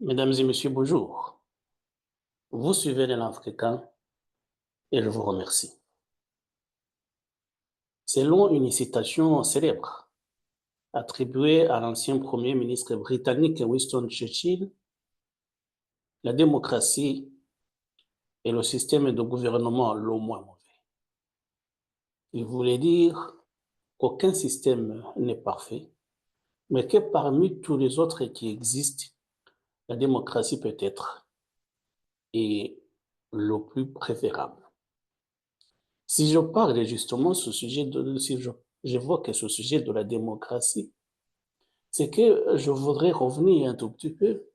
Mesdames et messieurs, bonjour. Vous suivez l'élan africain et je vous remercie. Selon une citation célèbre attribuée à l'ancien Premier ministre britannique Winston Churchill, la démocratie est le système de gouvernement le moins mauvais. Il voulait dire qu'aucun système n'est parfait, mais que parmi tous les autres qui existent, la démocratie peut être et le plus préférable. Si je parle justement si j'évoque ce sujet de la démocratie, c'est que je voudrais revenir un tout petit peu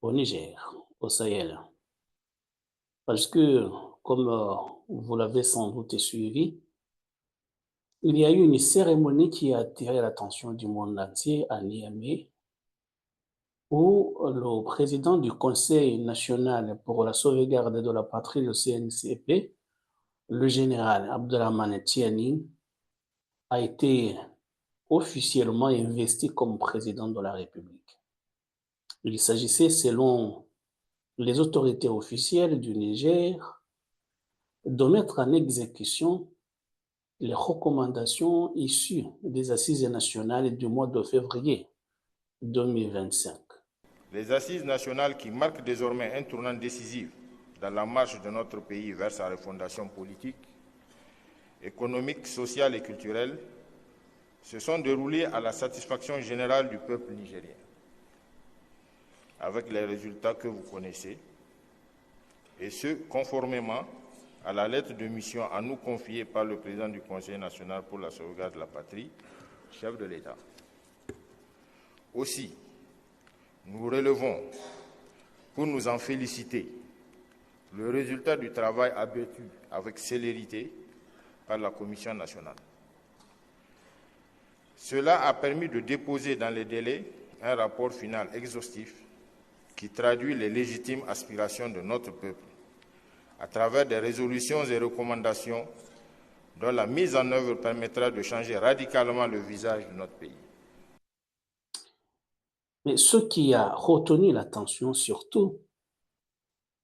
au Niger, au Sahel. Parce que, comme vous l'avez sans doute suivi, il y a eu une cérémonie qui a attiré l'attention du monde entier à Niamey, où le président du Conseil national pour la sauvegarde de la patrie, le CNCP, le général Abdelrahmane Tiani, a été officiellement investi comme président de la République. Il s'agissait, selon les autorités officielles du Niger, de mettre en exécution les recommandations issues des assises nationales du mois de février 2025. Les assises nationales qui marquent désormais un tournant décisif dans la marche de notre pays vers sa refondation politique, économique, sociale et culturelle se sont déroulées à la satisfaction générale du peuple nigérien, avec les résultats que vous connaissez, et ce, conformément à la lettre de mission à nous confiée par le président du Conseil national pour la sauvegarde de la patrie, chef de l'État. Aussi, nous relevons, pour nous en féliciter, le résultat du travail abattu avec célérité par la Commission nationale. Cela a permis de déposer dans les délais un rapport final exhaustif qui traduit les légitimes aspirations de notre peuple à travers des résolutions et recommandations dont la mise en œuvre permettra de changer radicalement le visage de notre pays. Mais ce qui a retenu l'attention surtout,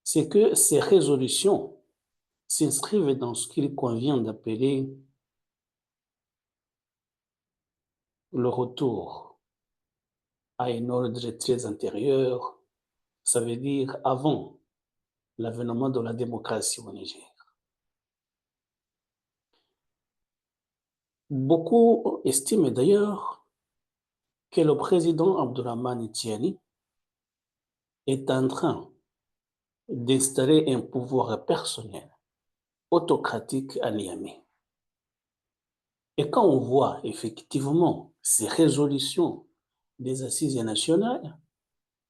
c'est que ces résolutions s'inscrivent dans ce qu'il convient d'appeler le retour à un ordre très antérieur, ça veut dire avant l'avènement de la démocratie au Niger. Beaucoup estiment d'ailleurs que le président Abdourahmane Tiani est en train d'installer un pouvoir personnel, autocratique à Niamey. Et quand on voit effectivement ces résolutions des assises nationales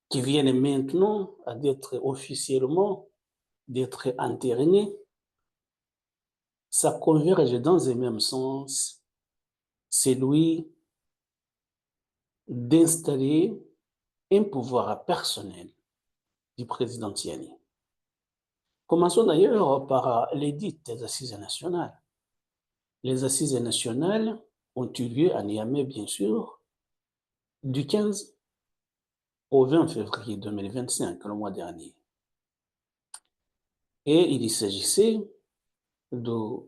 qui viennent maintenant d'être officiellement d'être entérinées, ça converge dans un même sens, celui d'installer un pouvoir personnel du président Tiani. Commençons d'ailleurs par les dites assises nationales. Les assises nationales ont eu lieu à Niamey, bien sûr, du 15 au 20 février 2025, le mois dernier. Et il s'agissait de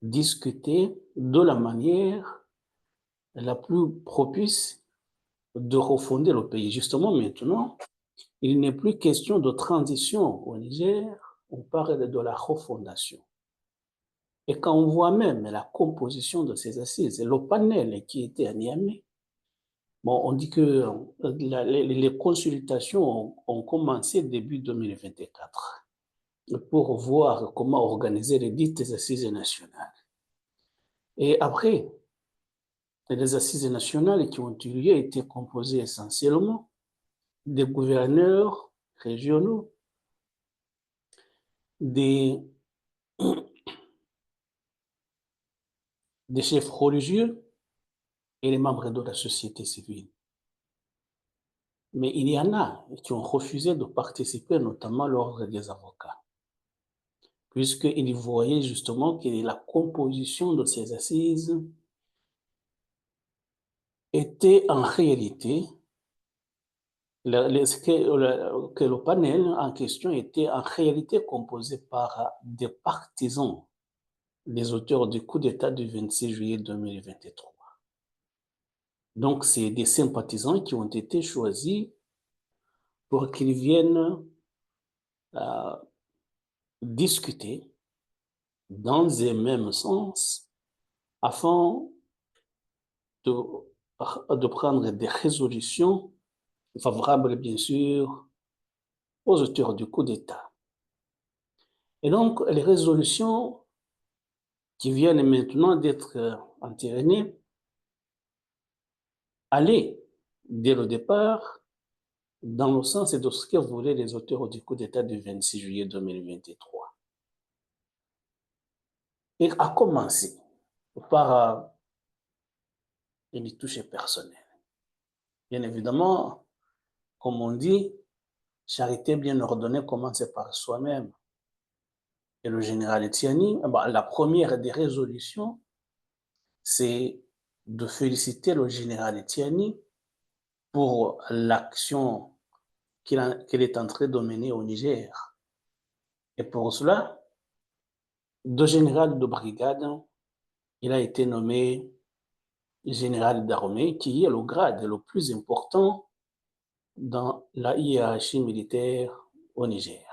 discuter de la manière la plus propice de refonder le pays. Justement, maintenant, il n'est plus question de transition au Niger, on parle de la refondation. Et quand on voit même la composition de ces assises, le panel qui était à Niamey, bon, on dit que les consultations ont commencé début 2024 pour voir comment organiser les dites assises nationales. Et après, les assises nationales qui ont eu lieu étaient composées essentiellement des gouverneurs régionaux, des, des chefs religieux et les membres de la société civile. Mais il y en a qui ont refusé de participer, notamment l'ordre des avocats, puisqu'ils voyaient justement que la composition de ces assises était en réalité que le panel en question était en réalité composé par des partisans des auteurs du coup d'État du 26 juillet 2023. Donc, c'est des sympathisants qui ont été choisis pour qu'ils viennent discuter dans un même sens afin de prendre des résolutions favorables, bien sûr, aux auteurs du coup d'État. Et donc, les résolutions qui viennent maintenant d'être entérinées allaient, dès le départ, dans le sens de ce que voulaient les auteurs du coup d'État du 26 juillet 2023. Et à commencer par une touche personnelle. Bien évidemment, comme on dit, charité bien ordonnée commence par soi-même. Et le général Tiani, la première des résolutions, c'est de féliciter le général Tiani pour l'action qu'il est en train de mener au Niger. Et pour cela, de général de brigade, il a été nommé général d'armée, qui est le grade le plus important dans la hiérarchie militaire au Niger.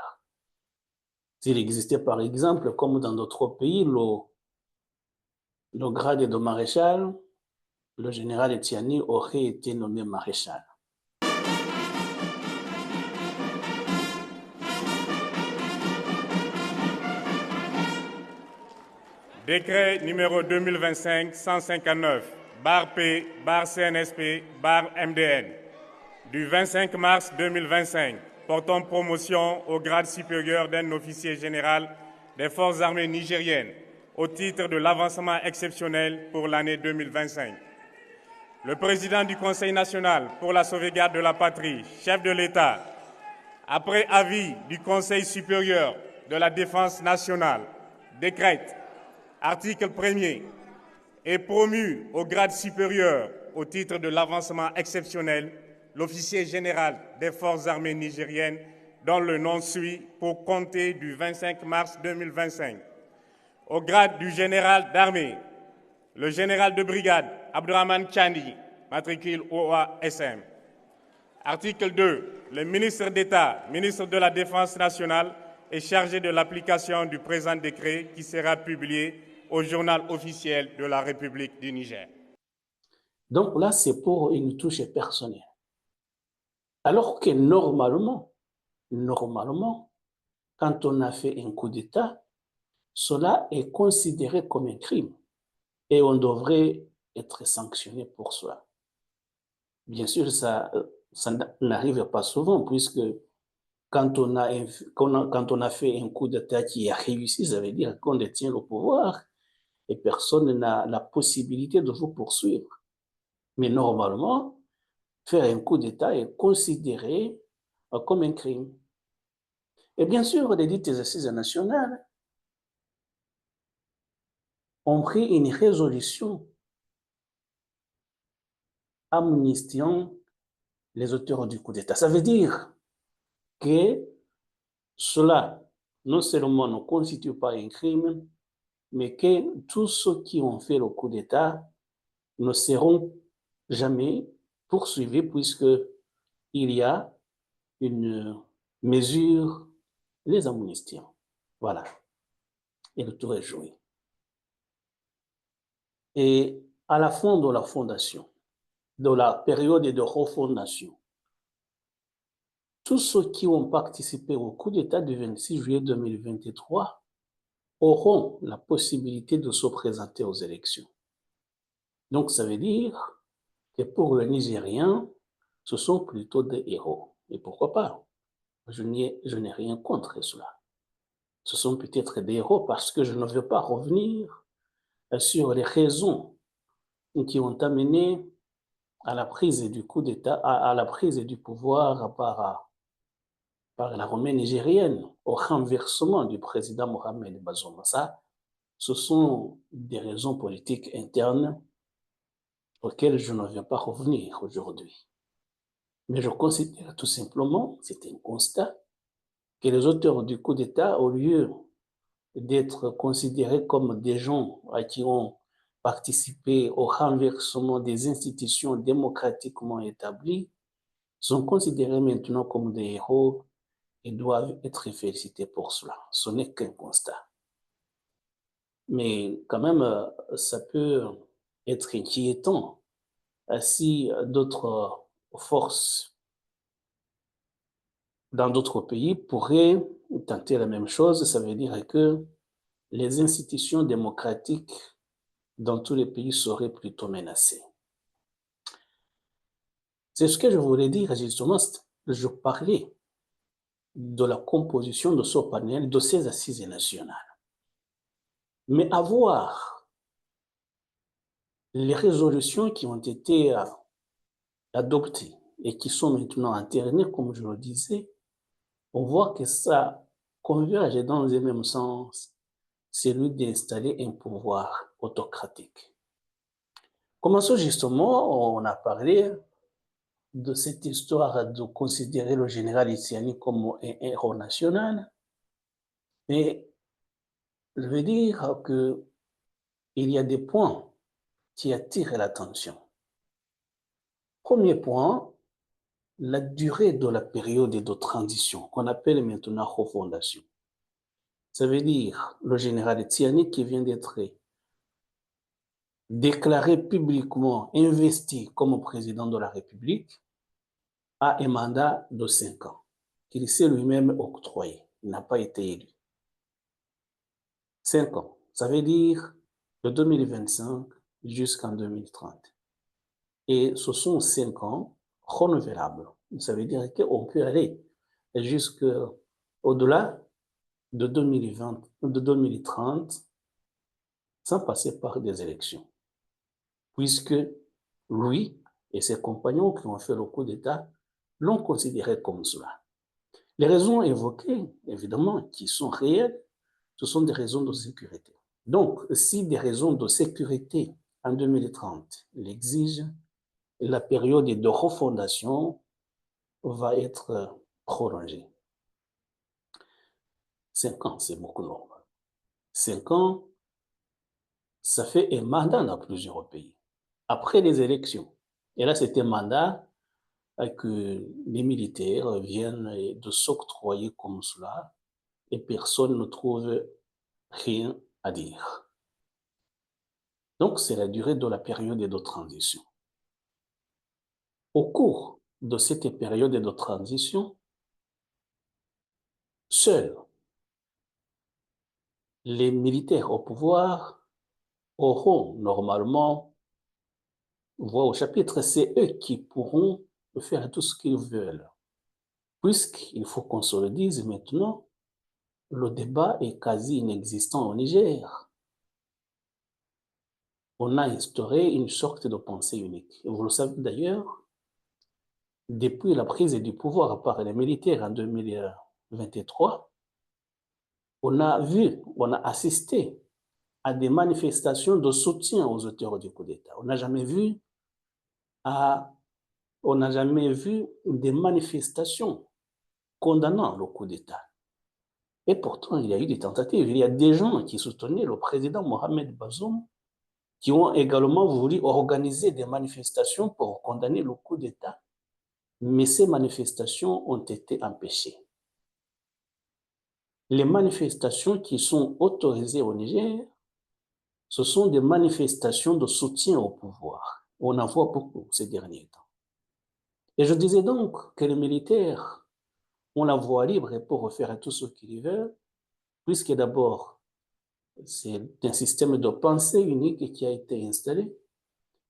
S'il existait par exemple, comme dans d'autres pays, le grade de maréchal, le général Tiani aurait été nommé maréchal. Décret numéro 2025-159, barre P, barre CNSP, barre MDN, du 25 mars 2025, portant promotion au grade supérieur d'un officier général des forces armées nigériennes au titre de l'avancement exceptionnel pour l'année 2025. Le président du Conseil national pour la sauvegarde de la patrie, chef de l'État, après avis du Conseil supérieur de la défense nationale, décrète, article 1er, est promu au grade supérieur au titre de l'avancement exceptionnel l'officier général des forces armées nigériennes dont le nom suit pour compter du 25 mars 2025. Au grade du général d'armée, le général de brigade Abdourahmane Tchani, matricule OASM. Article 2. Le ministre d'État, ministre de la Défense nationale, est chargé de l'application du présent décret qui sera publié au journal officiel de la République du Niger. Donc là, c'est pour une touche personnelle. Alors que normalement, quand on a fait un coup d'État, cela est considéré comme un crime et on devrait être sanctionné pour cela. Bien sûr, ça n'arrive pas souvent puisque quand on a fait un coup d'État qui a réussi, ça veut dire qu'on détient le pouvoir et personne n'a la possibilité de vous poursuivre. Mais normalement, faire un coup d'État est considéré comme un crime. Et bien sûr, les dites assises nationales ont pris une résolution amnistiant les auteurs du coup d'État. Ça veut dire que cela, non seulement ne constitue pas un crime, mais que tous ceux qui ont fait le coup d'État ne seront jamais poursuivis puisqu'il y a une mesure les amnistiant. Voilà. Et le tour est joué. Et à la fin de la fondation, de la période de refondation, tous ceux qui ont participé au coup d'État du 26 juillet 2023 auront la possibilité de se présenter aux élections. Donc, ça veut dire que pour le Nigérien, ce sont plutôt des héros. Et pourquoi pas? Je n'ai rien contre cela. Ce sont peut-être des héros parce que je ne veux pas revenir sur les raisons qui ont amené à la prise du coup d'État, à la prise du pouvoir par l'armée nigérienne, au renversement du président Mohamed Bazoum. Ça, ce sont des raisons politiques internes auxquelles je ne viens pas revenir aujourd'hui. Mais je considère tout simplement, c'est un constat, que les auteurs du coup d'État, au lieu d'être considérés comme des gens qui ont participé au renversement des institutions démocratiquement établies, sont considérés maintenant comme des héros et doivent être félicités pour cela. Ce n'est qu'un constat. Mais quand même, ça peut être inquiétant si d'autres forces dans d'autres pays pourraient tenter la même chose. Ça veut dire que les institutions démocratiques dans tous les pays seraient plutôt menacées. C'est ce que je voulais dire justement. Je parlais de la composition de ce panel, de ces assises nationales. Mais avoir les résolutions qui ont été adoptées et qui sont maintenant entérinées, comme je le disais, on voit que ça converge dans le même sens, celui d'installer un pouvoir autocratique. Commençons justement, on a parlé de cette histoire de considérer le général Itiani comme un héros national, mais je veux dire qu'il y a des points qui attirent l'attention. Premier point, la durée de la période de transition, qu'on appelle maintenant refondation. Ça veut dire le général Itiani qui vient d'être déclaré publiquement investi comme président de la République a un mandat de 5 ans, qu'il s'est lui-même octroyé. Il n'a pas été élu. 5 ans, ça veut dire de 2025 jusqu'en 2030. Et ce sont 5 ans renouvelables. Ça veut dire qu'on peut aller jusqu'au-delà de 2030 sans passer par des élections. Puisque lui et ses compagnons qui ont fait le coup d'État l'ont considéré comme cela. Les raisons évoquées, évidemment, qui sont réelles, ce sont des raisons de sécurité. Donc, si des raisons de sécurité en 2030 l'exigent, la période de refondation va être prolongée. 5 ans, c'est beaucoup long. 5 ans, ça fait un mandat dans plusieurs pays. Après les élections. Et là, c'est un mandat que les militaires viennent de s'octroyer comme cela et personne ne trouve rien à dire. Donc, c'est la durée de la période de transition. Au cours de cette période de transition, seuls les militaires au pouvoir auront normalement voix au chapitre. C'est eux qui pourront faire tout ce qu'ils veulent. Puisqu'il faut qu'on se le dise maintenant, le débat est quasi inexistant au Niger. On a instauré une sorte de pensée unique. Vous le savez d'ailleurs, depuis la prise du pouvoir par les militaires en 2023, on a assisté à des manifestations de soutien aux auteurs du coup d'État. On n'a jamais vu des manifestations condamnant le coup d'État. Et pourtant, il y a eu des tentatives. Il y a des gens qui soutenaient le président Mohamed Bazoum qui ont également voulu organiser des manifestations pour condamner le coup d'État. Mais ces manifestations ont été empêchées. Les manifestations qui sont autorisées au Niger, ce sont des manifestations de soutien au pouvoir. On en voit beaucoup ces derniers temps. Et je disais donc que les militaires ont la voie libre pour faire tout ce qu'ils veulent, puisque d'abord, c'est un système de pensée unique qui a été installé,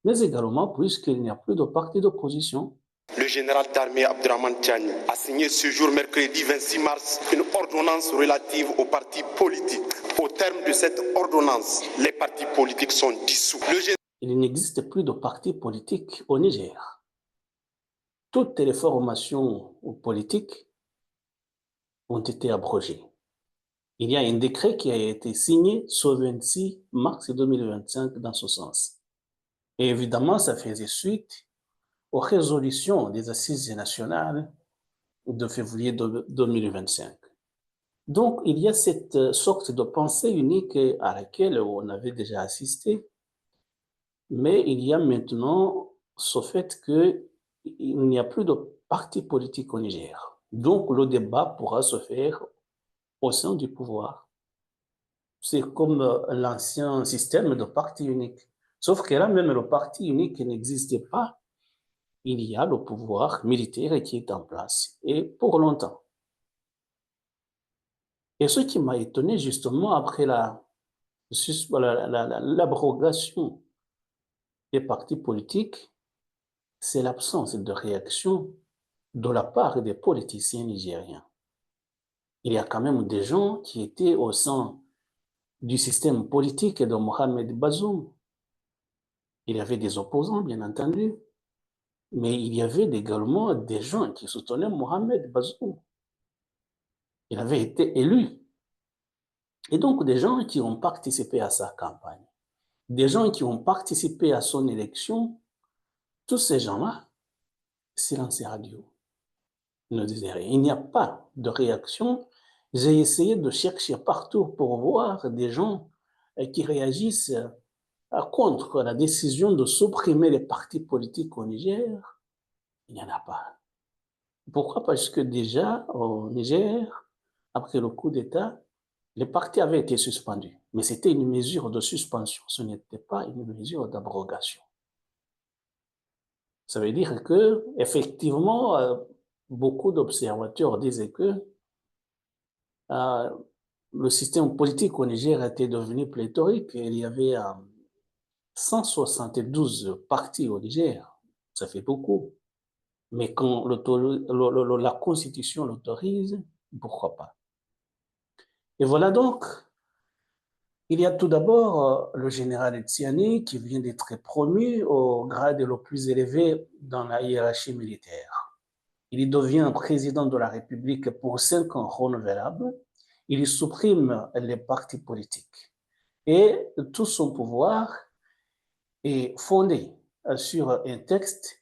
mais également puisqu'il n'y a plus de parti d'opposition. Le général d'armée Abdraman Tiani a signé ce jour, mercredi 26 mars, une ordonnance relative aux partis politiques. Au terme de cette ordonnance, les partis politiques sont dissous. Il n'existe plus de partis politiques au Niger. Toutes les formations politiques ont été abrogées. Il y a un décret qui a été signé ce 26 mars 2025 dans ce sens. Et évidemment, ça faisait suite aux résolutions des assises nationales de février 2025. Donc, il y a cette sorte de pensée unique à laquelle on avait déjà assisté, mais il y a maintenant ce fait qu'il n'y a plus de parti politique au Niger. Donc, le débat pourra se faire au sein du pouvoir. C'est comme l'ancien système de parti unique. Sauf que là, même le parti unique n'existait pas. Il y a le pouvoir militaire qui est en place, et pour longtemps. Et ce qui m'a étonné justement après l'abrogation des partis politiques, c'est l'absence de réaction de la part des politiciens nigériens. Il y a quand même des gens qui étaient au sein du système politique de Mohamed Bazoum. Il y avait des opposants, bien entendu, mais il y avait également des gens qui soutenaient Mohamed Bazoum. Il avait été élu. Et donc, des gens qui ont participé à sa campagne, des gens qui ont participé à son élection, tous ces gens-là, silence radio, ne disaient rien. Il n'y a pas de réaction. J'ai essayé de chercher partout pour voir des gens qui réagissent contre la décision de supprimer les partis politiques au Niger. Il n'y en a pas. Pourquoi? Parce que déjà, au Niger, après le coup d'État, les partis avaient été suspendus. Mais c'était une mesure de suspension, ce n'était pas une mesure d'abrogation. Ça veut dire que, effectivement, beaucoup d'observateurs disaient que le système politique au Niger était devenu pléthorique. Il y avait 172 partis au Niger. Ça fait beaucoup. Mais quand la Constitution l'autorise, pourquoi pas? Et voilà donc, il y a tout d'abord le général Tiani qui vient d'être promu au grade le plus élevé dans la hiérarchie militaire. Il devient président de la République pour 5 ans renouvelables. Il supprime les partis politiques. Et tout son pouvoir est fondé sur un texte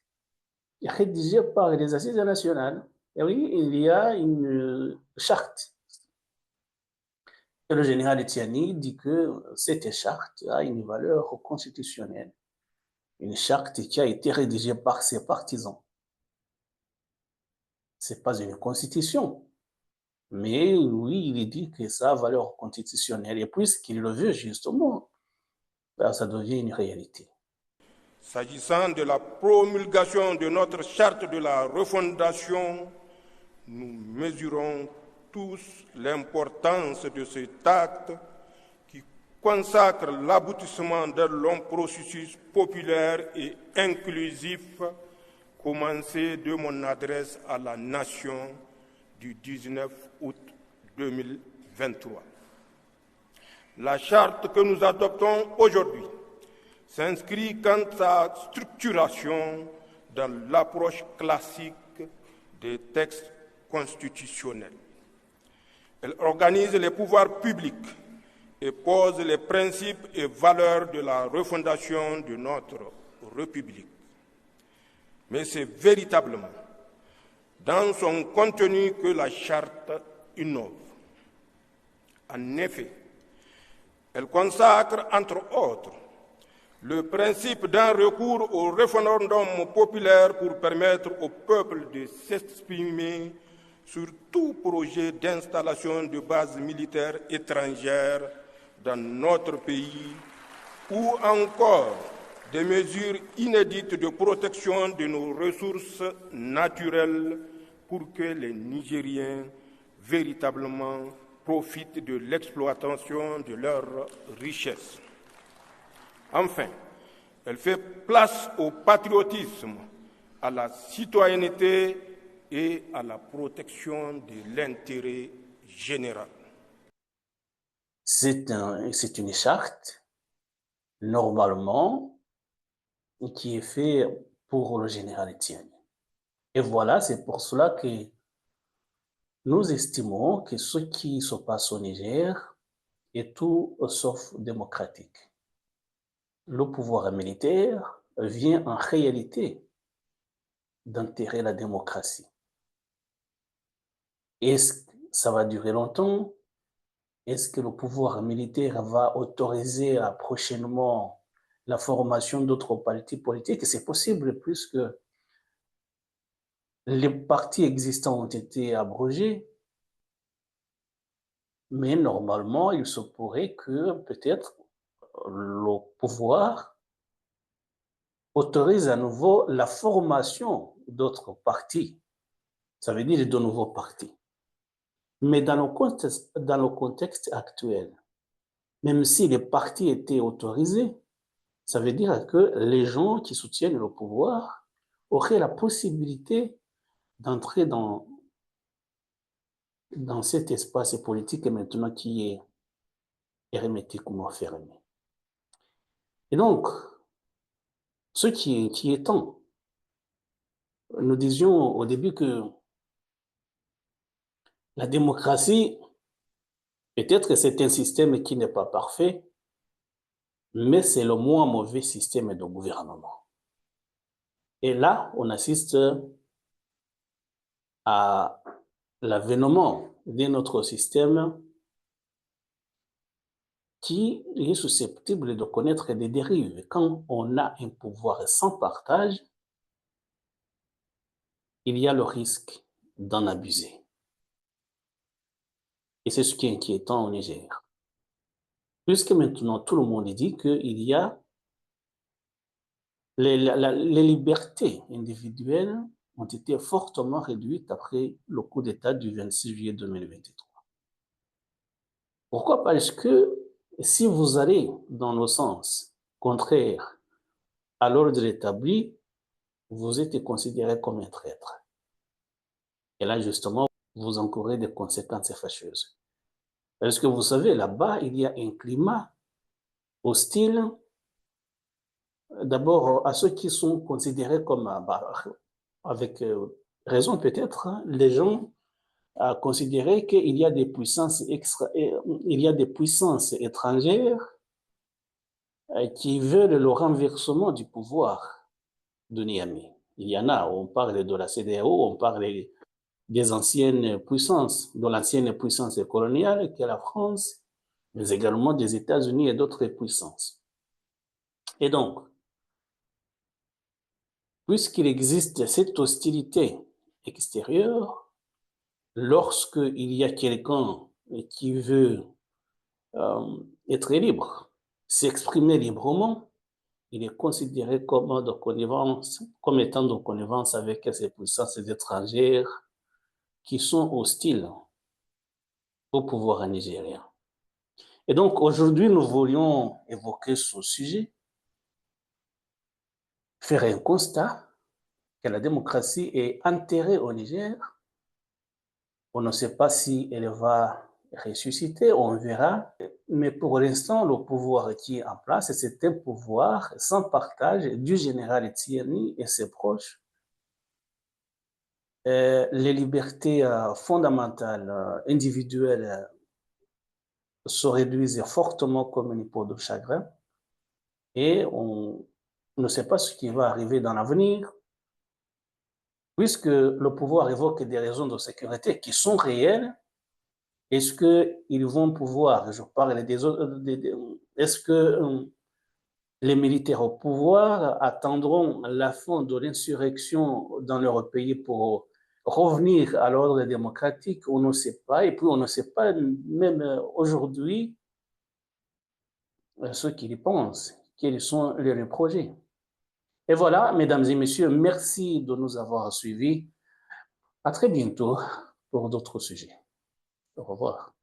rédigé par les Assises nationales. Et oui, il y a une charte. Et le général Tiani dit que cette charte a une valeur constitutionnelle. Une charte qui a été rédigée par ses partisans. Ce n'est pas une constitution. Mais oui, il dit que ça a valeur constitutionnelle. Et puisqu'il le veut justement, ça devient une réalité. S'agissant de la promulgation de notre charte de la refondation, nous mesurons tous l'importance de cet acte qui consacre l'aboutissement d'un long processus populaire et inclusif commencé de mon adresse à la nation du 19 août 2023. La charte que nous adoptons aujourd'hui s'inscrit quant à sa structuration dans l'approche classique des textes constitutionnels. Elle organise les pouvoirs publics et pose les principes et valeurs de la refondation de notre République. Mais c'est véritablement dans son contenu que la charte innove. En effet, elle consacre, entre autres, le principe d'un recours au référendum populaire pour permettre au peuple de s'exprimer sur tout projet d'installation de bases militaires étrangères dans notre pays ou encore des mesures inédites de protection de nos ressources naturelles pour que les Nigériens véritablement profitent de l'exploitation de leurs richesses. Enfin, elle fait place au patriotisme, à la citoyenneté et à la protection de l'intérêt général. C'est une charte, normalement, qui est faite pour le général Tiani. Et voilà, c'est pour cela que nous estimons que ce qui se passe au Niger est tout sauf démocratique. Le pouvoir militaire vient en réalité d'enterrer la démocratie. Est-ce que ça va durer longtemps? Est-ce que le pouvoir militaire va autoriser prochainement la formation d'autres partis politiques? C'est possible puisque les partis existants ont été abrogés, mais normalement, il se pourrait que peut-être le pouvoir autorise à nouveau la formation d'autres partis. Ça veut dire de nouveaux partis. Mais dans le contexte actuel, même si les partis étaient autorisés, ça veut dire que les gens qui soutiennent le pouvoir auraient la possibilité d'entrer dans cet espace politique maintenant qui est hermétiquement fermé. Et donc, ce qui est inquiétant, nous disions au début que la démocratie, peut-être que c'est un système qui n'est pas parfait, mais c'est le moins mauvais système de gouvernement. Et là, on assiste à l'avènement d'un autre système qui est susceptible de connaître des dérives. Quand on a un pouvoir sans partage, il y a le risque d'en abuser. Et c'est ce qui est inquiétant au Niger. Puisque maintenant tout le monde dit qu'il y a les libertés individuelles ont été fortement réduites après le coup d'État du 26 juillet 2023. Pourquoi? Parce que si vous allez dans le sens contraire à l'ordre établi, vous êtes considéré comme un traître. Et là, justement, vous encourez des conséquences fâcheuses. Parce que vous savez, là-bas, il y a un climat hostile, d'abord à ceux qui sont considérés comme, avec raison peut-être, les gens à considérer qu'il y a des puissances étrangères qui veulent le renversement du pouvoir de Niamey. Il y en a, on parle de la CEDEAO, on parle des anciennes puissances, de l'ancienne puissance coloniale qui est la France, mais également des États-Unis et d'autres puissances. Et donc, puisqu'il existe cette hostilité extérieure, lorsqu'il y a quelqu'un qui veut être libre, s'exprimer librement, il est considéré comme étant de connivence avec ces puissances étrangères qui sont hostiles au pouvoir nigérien. Et donc aujourd'hui, nous voulions évoquer ce sujet, faire un constat que la démocratie est enterrée au Niger. On ne sait pas si elle va ressusciter, on verra. Mais pour l'instant, le pouvoir qui est en place, c'est un pouvoir sans partage du général Tiani et ses proches. Les libertés fondamentales, individuelles, se réduisent fortement comme une peau de chagrin. Et on ne sait pas ce qui va arriver dans l'avenir, puisque le pouvoir évoque des raisons de sécurité qui sont réelles. Est-ce qu'ils vont pouvoir, je parle des autres, est-ce que les militaires au pouvoir attendront la fin de l'insurrection dans leur pays pour revenir à l'ordre démocratique? On ne sait pas. Et puis on ne sait pas même aujourd'hui ce qu'ils pensent, quels sont leurs projets. Et voilà, mesdames et messieurs, merci de nous avoir suivis. À très bientôt pour d'autres sujets. Au revoir.